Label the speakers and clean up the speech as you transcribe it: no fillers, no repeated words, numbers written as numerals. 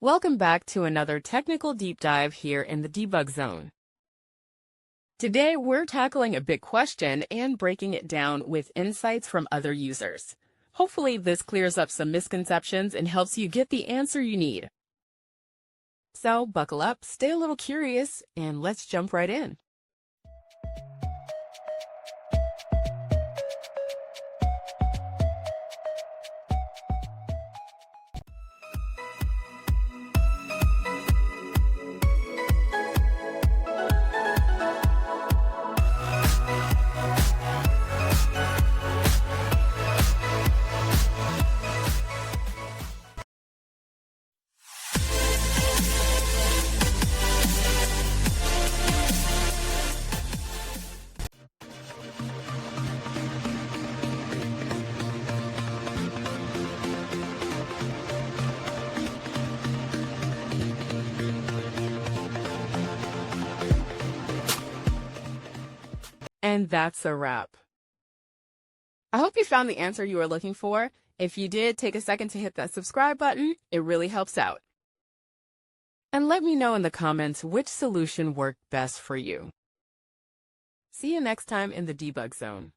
Speaker 1: Welcome back to another technical deep dive here in the debug zone. Today, we're tackling a big question and breaking it down with insights from other users. Hopefully, this clears up some misconceptions and helps you get the answer you need. So, buckle up, stay a little curious, and let's jump right in. And that's a wrap. I hope you found the answer you were looking for. If you did, take a second to hit that subscribe button. It really helps out. And let me know in the comments which solution worked best for you. See you next time in the debug zone.